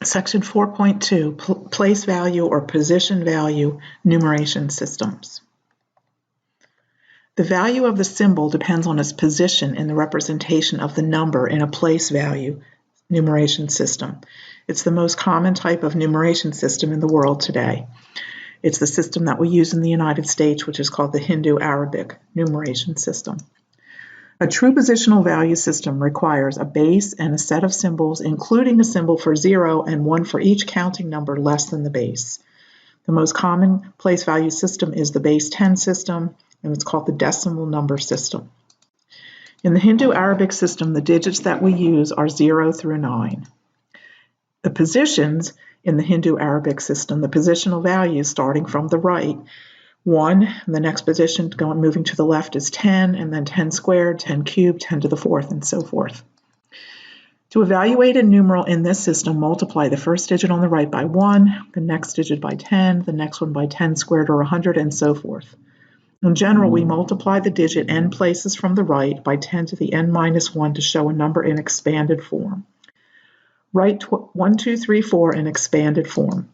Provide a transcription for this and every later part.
Section 4.2, Place Value or Position Value Numeration Systems. The value of the symbol depends on its position in the representation of the number in a place value numeration system. It's the most common type of numeration system in the world today. It's the system that we use in the United States, which is called the Hindu-Arabic numeration system. A true positional value system requires a base and a set of symbols, including a symbol for 0 and one for each counting number less than the base. The most common place value system is the base 10 system, and it's called the decimal number system. In the Hindu-Arabic system, the digits that we use are 0 through 9. The positions in the Hindu-Arabic system, the positional values starting from the right, 1, and the next position moving to the left is 10, and then 10 squared, 10 cubed, 10 to the 4th, and so forth. To evaluate a numeral in this system, multiply the first digit on the right by 1, the next digit by 10, the next one by 10 squared or 100, and so forth. In general, we multiply the digit n places from the right by 10 to the n minus 1 to show a number in expanded form. Write 1, 2, 3, 4 in expanded form.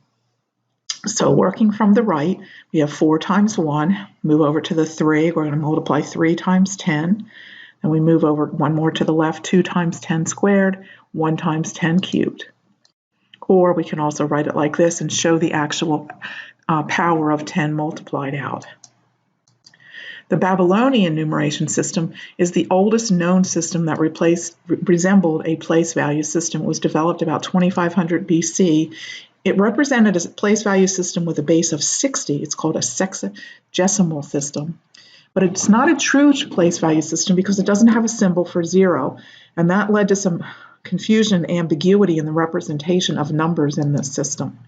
So working from the right, we have 4 times 1, move over to the 3, we're going to multiply 3 times 10, and we move over one more to the left, 2 times 10 squared, 1 times 10 cubed. Or we can also write it like this and show the actual power of 10 multiplied out. The Babylonian numeration system is the oldest known system that resembled a place value system. It was developed about 2500 BC. It represented a place value system with a base of 60. It's called a sexagesimal system. But it's not a true place value system because it doesn't have a symbol for 0, and that led to some confusion and ambiguity in the representation of numbers in this system.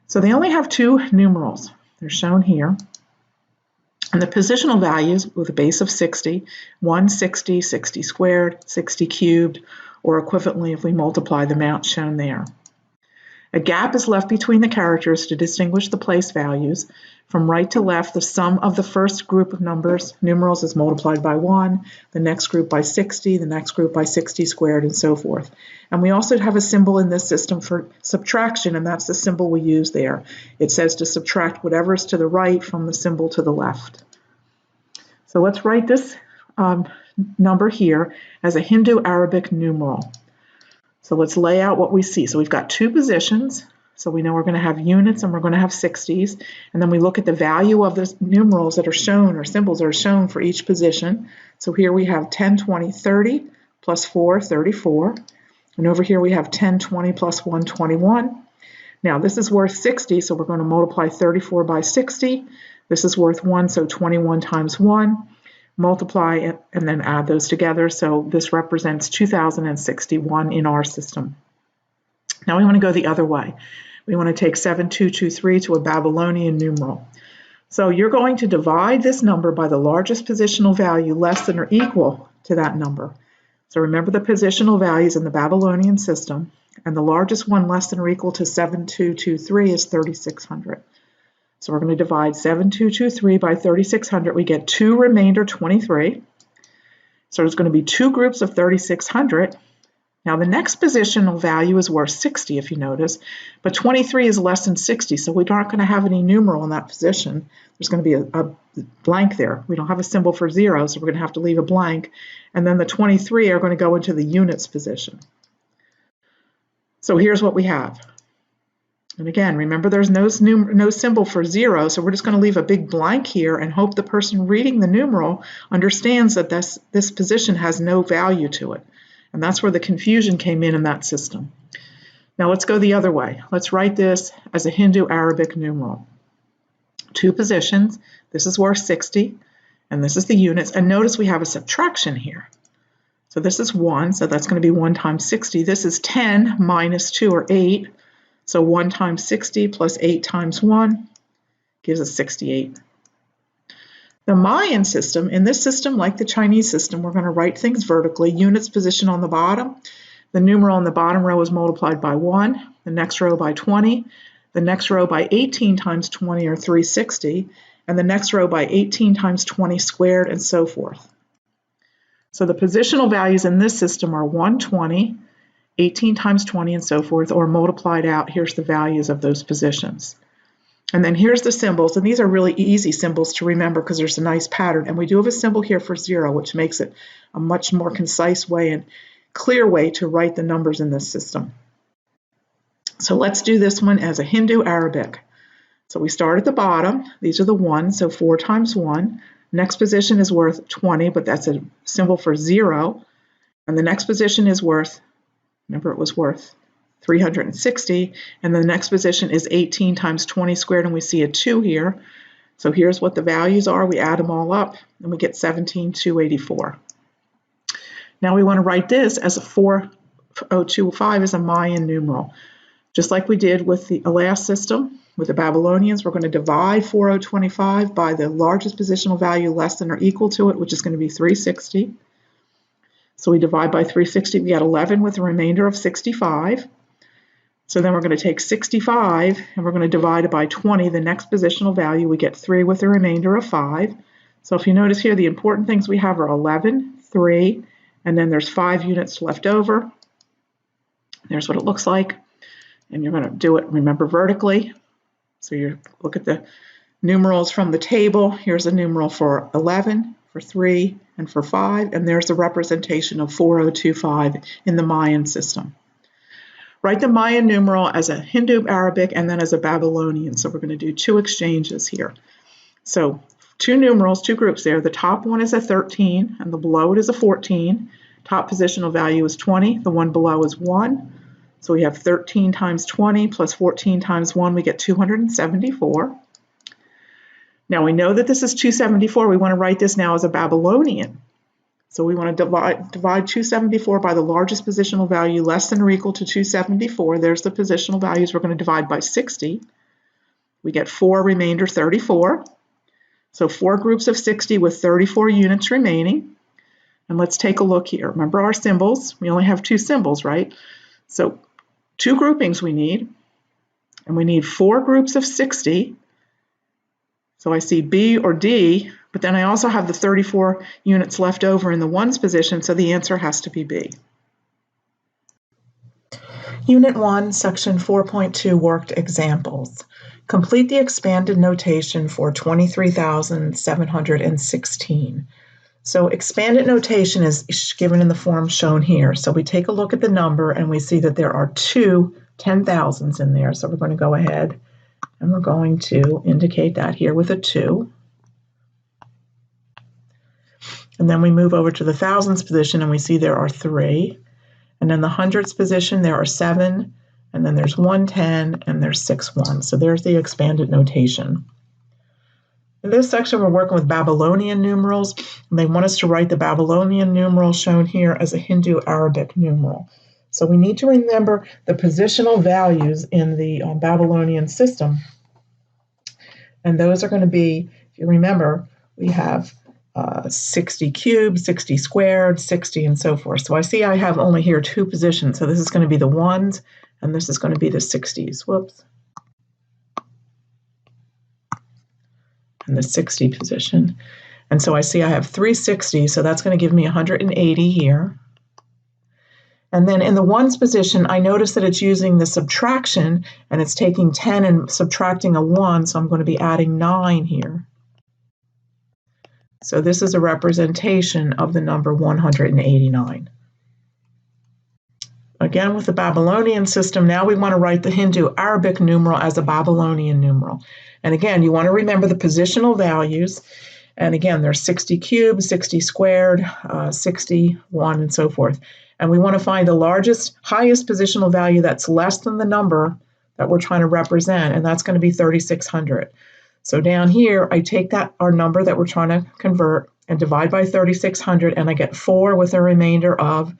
So they only have 2 numerals. They're shown here. And the positional values with a base of 60, 1, 60, 60 squared, 60 cubed, or equivalently if we multiply the amount shown there. A gap is left between the characters to distinguish the place values. From right to left, the sum of the first group of numerals is multiplied by 1, the next group by 60, the next group by 60 squared, and so forth. And we also have a symbol in this system for subtraction, and that's the symbol we use there. It says to subtract whatever is to the right from the symbol to the left. So let's write this number here as a Hindu-Arabic numeral. So let's lay out what we see. So we've got 2 positions. So we know we're going to have units and we're going to have 60s. And then we look at the value of the numerals that are shown or symbols that are shown for each position. So here we have 10, 20, 30 plus 4, 34. And over here we have 10, 20 plus 1, 21. Now this is worth 60, so we're going to multiply 34 by 60. This is worth 1, so 21 times 1. Multiply it and then add those together. So this represents 2061 in our system. Now we want to go the other way. We want to take 7223 to a Babylonian numeral. So you're going to divide this number by the largest positional value less than or equal to that number. So remember the positional values in the Babylonian system, and the largest one less than or equal to 7223 is 3600. So we're going to divide 7223 by 3600. We get 2 remainder 23. So there's going to be 2 groups of 3600. Now the next positional value is worth 60 if you notice, but 23 is less than 60, so we aren't going to have any numeral in that position. There's going to be a blank there. We don't have a symbol for 0, so we're going to have to leave a blank, and then the 23 are going to go into the units position. So here's what we have. And again, remember there's no symbol for 0, so we're just going to leave a big blank here and hope the person reading the numeral understands that this position has no value to it. And that's where the confusion came in that system. Now let's go the other way. Let's write this as a Hindu-Arabic numeral. 2 positions, this is worth 60, and this is the units. And notice we have a subtraction here. So this is 1, so that's going to be 1 times 60. This is 10 minus 2, or 8. So 1 times 60 plus 8 times 1 gives us 68. The Mayan system, in this system, like the Chinese system, we're going to write things vertically. Units position on the bottom. The numeral in the bottom row is multiplied by 1, the next row by 20, the next row by 18 times 20, or 360, and the next row by 18 times 20 squared, and so forth. So the positional values in this system are 120, 18 times 20, and so forth, or multiplied out. Here's the values of those positions. And then here's the symbols, and these are really easy symbols to remember because there's a nice pattern. And we do have a symbol here for 0, which makes it a much more concise way and clear way to write the numbers in this system. So let's do this one as a Hindu Arabic. So we start at the bottom. These are the ones, so 4 times 1. Next position is worth 20, but that's a symbol for 0. And the next position is worth, remember it was worth 360, and the next position is 18 times 20 squared, and we see a 2 here. So here's what the values are. We add them all up, and we get 17,284. Now we want to write this as a 4025 as a Mayan numeral. Just like we did with the last system, with the Babylonians, we're going to divide 4025 by the largest positional value less than or equal to it, which is going to be 360. So we divide by 360, we get 11 with a remainder of 65. So then we're going to take 65 and we're going to divide it by 20, the next positional value. We get 3 with a remainder of 5. So if you notice here, the important things we have are 11, 3, and then there's 5 units left over. There's what it looks like. And you're going to do it, remember, vertically. So you look at the numerals from the table. Here's a numeral for 11, for 3, and for 5. And there's a representation of 4025 in the Mayan system. Write the Mayan numeral as a Hindu Arabic and then as a Babylonian. So we're going to do 2 exchanges here. So 2 numerals, 2 groups there. The top one is a 13 and the below it is a 14. Top positional value is 20. The one below is 1. So we have 13 times 20 plus 14 times 1. We get 274. Now we know that this is 274. We want to write this now as a Babylonian. So we want to divide 274 by the largest positional value less than or equal to 274. There's the positional values. We're going to divide by 60. We get 4 remainder 34. So 4 groups of 60 with 34 units remaining. And let's take a look here. Remember our symbols. We only have 2 symbols, right? So 2 groupings we need. And we need 4 groups of 60. So I see B or D, but then I also have the 34 units left over in the ones position, so the answer has to be B. Unit 1, Section 4.2 Worked Examples. Complete the expanded notation for 23,716. So expanded notation is given in the form shown here. So we take a look at the number and we see that there are 2 10,000s in there. So we're going to go ahead and we're going to indicate that here with a 2. And then we move over to the thousands position and we see there are 3. And then the hundreds position, there are 7. And then there's 110 and there's 6 ones. So there's the expanded notation. In this section, we're working with Babylonian numerals. And they want us to write the Babylonian numeral shown here as a Hindu Arabic numeral. So we need to remember the positional values in the Babylonian system. And those are going to be, if you remember, we have 60 cubed, 60 squared, 60, and so forth. So I see I have only here 2 positions. So this is going to be the ones, and this is going to be the 60s. Whoops. And the 60 position. And so I see I have 360, so that's going to give me 180 here. And then in the ones position, I notice that it's using the subtraction, and it's taking 10 and subtracting a 1, so I'm going to be adding 9 here. So this is a representation of the number 189. Again, with the Babylonian system, now we want to write the Hindu Arabic numeral as a Babylonian numeral. And again, you want to remember the positional values. And again, there's 60 cubed, 60 squared, 61, and so forth. And we want to find the highest positional value that's less than the number that we're trying to represent, and that's going to be 3,600. So down here, I take our number that we're trying to convert and divide by 3,600, and I get 4 with a remainder of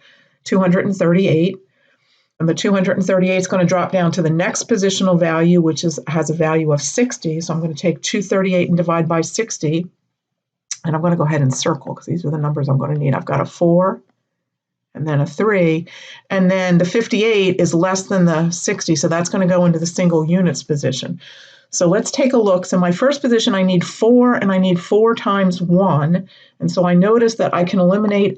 238. And the 238 is going to drop down to the next positional value, which has a value of 60. So I'm going to take 238 and divide by 60. And I'm going to go ahead and circle because these are the numbers I'm going to need. I've got a 4 and then a 3. And then the 58 is less than the 60. So that's going to go into the single units position. So let's take a look. So my first position, I need 4, and I need 4 times 1. And so I notice that I can eliminate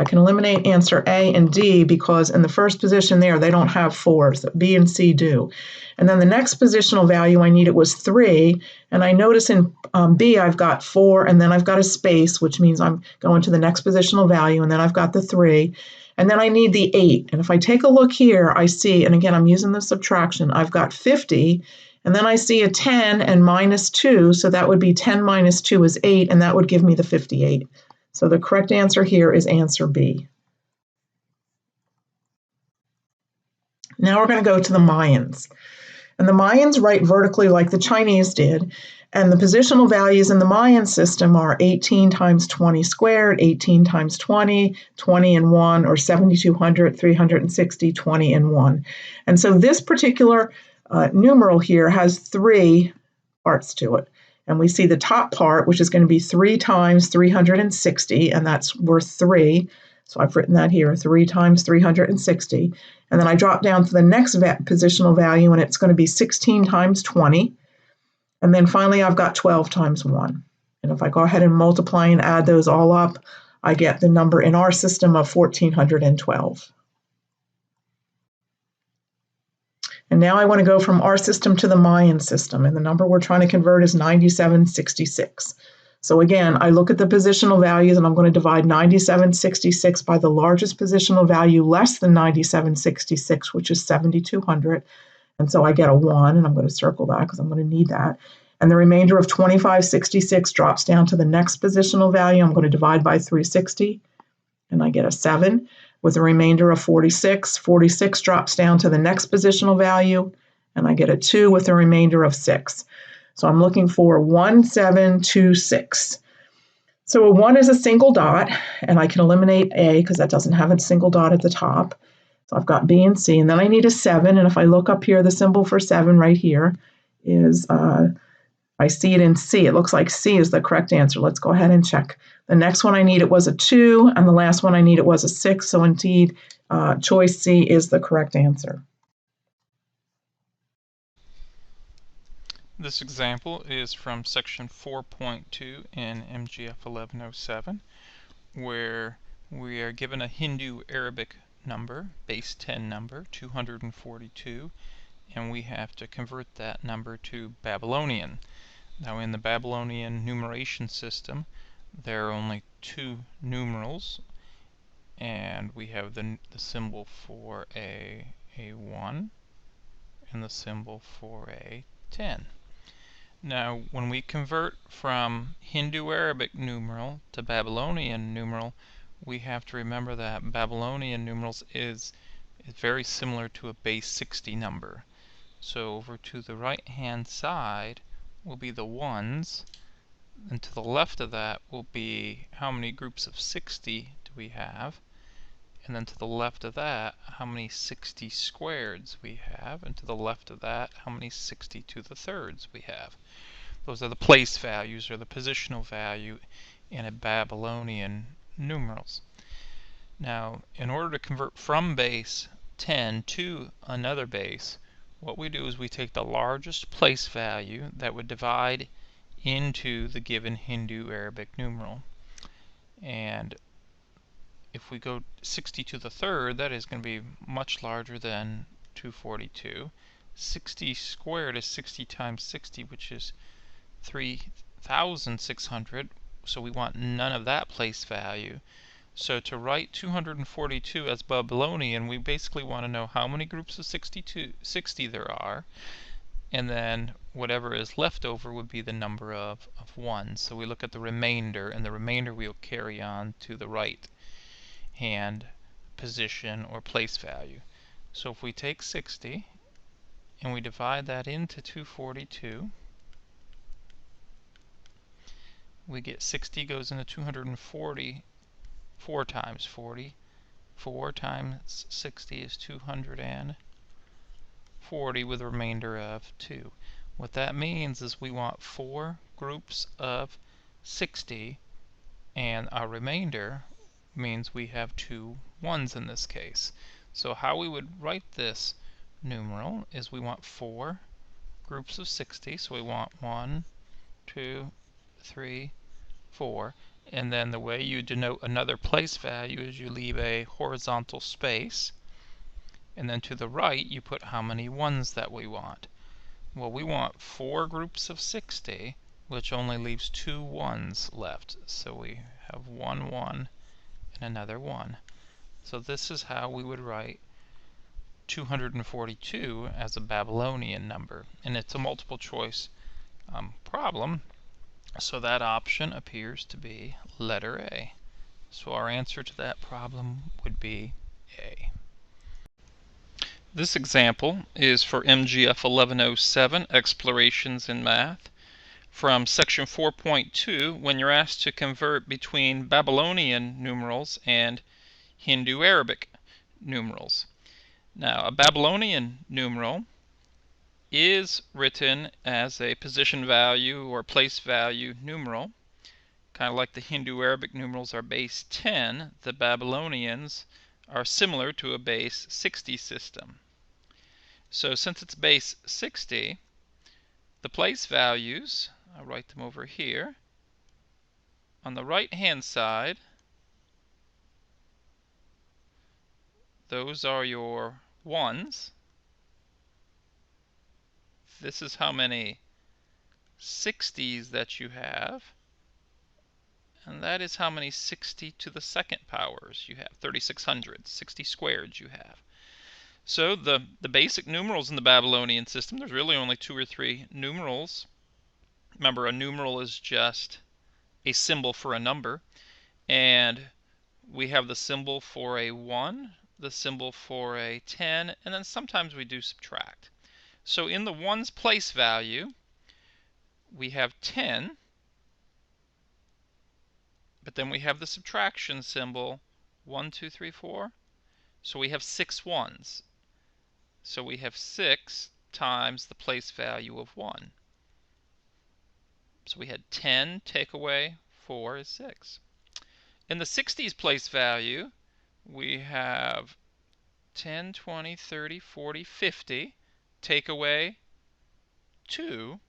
I can eliminate answer A and D because in the first position there, they don't have 4s. B and C do. And then the next positional value I needed was 3. And I notice in B, I've got 4, and then I've got a space, which means I'm going to the next positional value, and then I've got the 3. And then I need the 8. And if I take a look here, I see, and again, I'm using the subtraction, I've got 50. And then I see a 10 and minus 2, so that would be 10 minus 2 is 8, and that would give me the 58. So the correct answer here is answer B. Now we're going to go to the Mayans. And the Mayans write vertically like the Chinese did, and the positional values in the Mayan system are 18 times 20 squared, 18 times 20, 20 and 1, or 7,200, 360, 20 and 1. And so this particular numeral here has 3 parts to it. And we see the top part, which is going to be 3 times 360, and that's worth 3. So I've written that here, 3 times 360. And then I drop down to the next positional value, and it's going to be 16 times 20. And then finally, I've got 12 times 1. And if I go ahead and multiply and add those all up, I get the number in our system of 1,412. And now I want to go from our system to the Mayan system, and the number we're trying to convert is 9766. So again, I look at the positional values, and I'm going to divide 9766 by the largest positional value less than 9766, which is 7,200. And so I get a 1, and I'm going to circle that because I'm going to need that. And the remainder of 2566 drops down to the next positional value. I'm going to divide by 360, and I get a 7. With a remainder of 46, 46 drops down to the next positional value, and I get a 2 with a remainder of 6. So I'm looking for 1726. So a 1 is a single dot, and I can eliminate A because that doesn't have a single dot at the top. So I've got B and C, and then I need a 7, and if I look up here, the symbol for 7 right here is, I see it in C. It looks like C is the correct answer. Let's go ahead and check. The next one I needed was a 2, and the last one I needed was a 6, so indeed, choice C is the correct answer. This example is from section 4.2 in MGF1107, where we are given a Hindu Arabic number, base 10 number, 242, and we have to convert that number to Babylonian. Now in the Babylonian numeration system, there are only 2 numerals, and we have the symbol for a 1 and the symbol for a 10. Now, when we convert from Hindu-Arabic numeral to Babylonian numeral, we have to remember that Babylonian numerals is very similar to a base 60 number. So over to the right-hand side will be the 1s, and to the left of that will be how many groups of 60 do we have, and then to the left of that, how many 60 squareds we have, and to the left of that, how many 60 to the thirds we have. Those are the place values, or the positional value in a Babylonian numerals. Now, in order to convert from base 10 to another base, what we do is we take the largest place value that would divide into the given Hindu-Arabic numeral. And if we go 60 to the third, that is going to be much larger than 242. 60 squared is 60 times 60, which is 3,600, so we want none of that place value. So to write 242 as Babylonian, we basically want to know how many groups of 60 there are, and then whatever is left over would be the number of 1s. So we look at the remainder, and the remainder we'll carry on to the right hand position or place value. So if we take 60 and we divide that into 242, we get 60 goes into 240, 4 times 40. 4 times 60 is 240 with a remainder of 2. What that means is we want 4 groups of 60, and our remainder means we have 2 1s in this case. So how we would write this numeral is we want 4 groups of 60, so we want 1, 2, 3, 4, And then the way you denote another place value is you leave a horizontal space, and then to the right you put how many ones that we want. Well, we want 4 groups of 60, which only leaves 2 ones left. So we have 1 1 and another 1. So this is how we would write 242 as a Babylonian number. And it's a multiple choice problem, so that option appears to be letter A. So our answer to that problem would be A. This example is for MGF1107, Explorations in Math. From section 4.2, when you're asked to convert between Babylonian numerals and Hindu Arabic numerals. Now, a Babylonian numeral is written as a position value or place value numeral. Kind of like the Hindu Arabic numerals are base 10, the Babylonians are similar to a base 60 system. So since it's base 60, the place values, I'll write them over here. On the right hand side, those are your ones. This is how many 60s that you have. And that is how many 60 to the second powers you have. 3600, 60 squared you have. So the basic numerals in the Babylonian system, there's really only 2 or 3 numerals. Remember, a numeral is just a symbol for a number. And we have the symbol for a 1, the symbol for a 10, and then sometimes we do subtract. So in the ones place value, we have 10, but then we have the subtraction symbol 1, 2, 3, 4. So we have 6 ones. So we have 6 times the place value of 1. So we had 10 take away 4 is 6. In the 60s place value, we have 10, 20, 30, 40, 50. Take away 2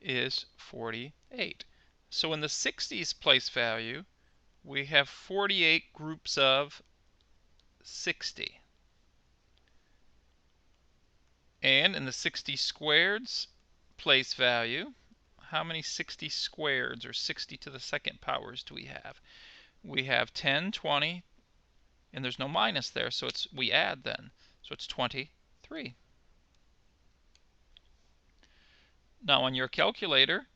is 48. So in the 60s place value, we have 48 groups of 60. And in the 60 squareds place value, how many 60 squareds or 60 to the second powers do we have? We have 10, 20, and there's no minus there, so we add then. So it's 23. Now on your calculator,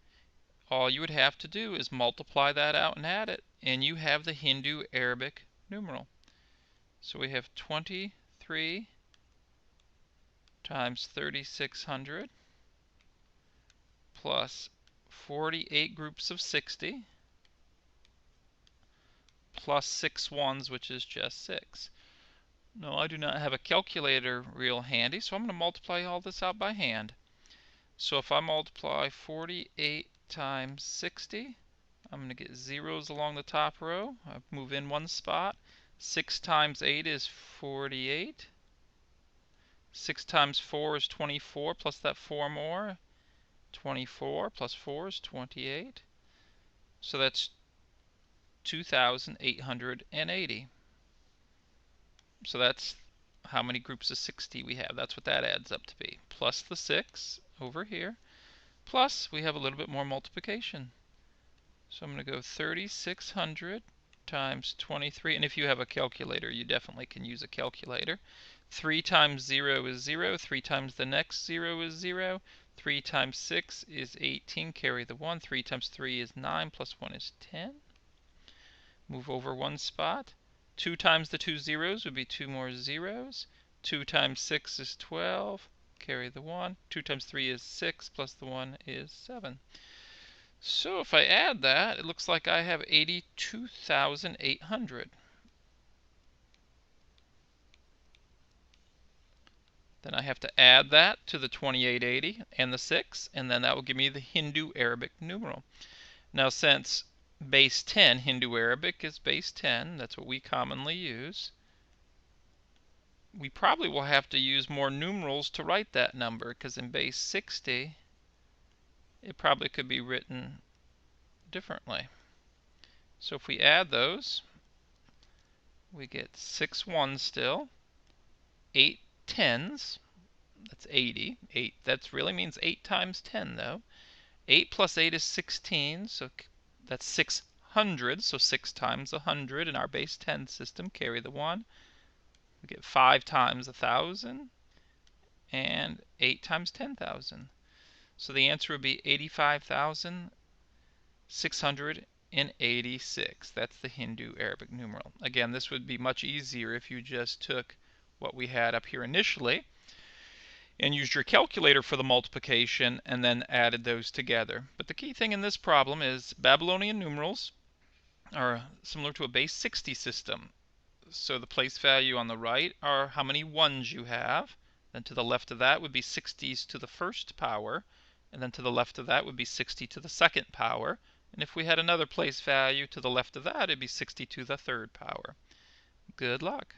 all you would have to do is multiply that out and add it, and you have the Hindu Arabic numeral. So we have 23 times 3600 plus 48 groups of 60 plus 6 ones, which is just 6. No, I do not have a calculator real handy, so I'm going to multiply all this out by hand. So if I multiply 48 times 60, I'm going to get zeros along the top row. I move in 1 spot. 6 times 8 is 48. 6 times 4 is 24, plus that 4 more. 24 plus 4 is 28. So that's 2,880. So that's how many groups of 60 we have. That's what that adds up to be. Plus the 6 over here. Plus we have a little bit more multiplication. So I'm going to go 3,600 times 23. And if you have a calculator, you definitely can use a calculator. 3 times 0 is 0. 3 times the next 0 is 0. 3 times 6 is 18. Carry the 1. 3 times 3 is 9. Plus 1 is 10. Move over 1 spot. 2 times the 2 zeros would be 2 more zeros. 2 times 6 is 12. Carry the 1. 2 times 3 is 6. Plus the 1 is 7. So if I add that, it looks like I have 82,800. Then I have to add that to the 2880 and the 6, and then that will give me the Hindu Arabic numeral. Now since base 10, Hindu Arabic is base 10, that's what we commonly use, we probably will have to use more numerals to write that number, because in base 60, it probably could be written differently. So if we add those, we get 6 ones still, 8 tens, that's 80. 8, that really means 8 times 10 though. 8 plus 8 is 16, so that's 600, so 6 times 100 in our base 10 system, carry the 1. We get 5 times 1,000, and 8 times 10,000. So the answer would be 85,686. That's the Hindu Arabic numeral. Again, this would be much easier if you just took what we had up here initially and used your calculator for the multiplication and then added those together. But the key thing in this problem is Babylonian numerals are similar to a base 60 system. So the place value on the right are how many ones you have. Then to the left of that would be 60s to the first power. And then to the left of that would be 60 to the second power. And if we had another place value to the left of that, it'd be 60 to the third power. Good luck.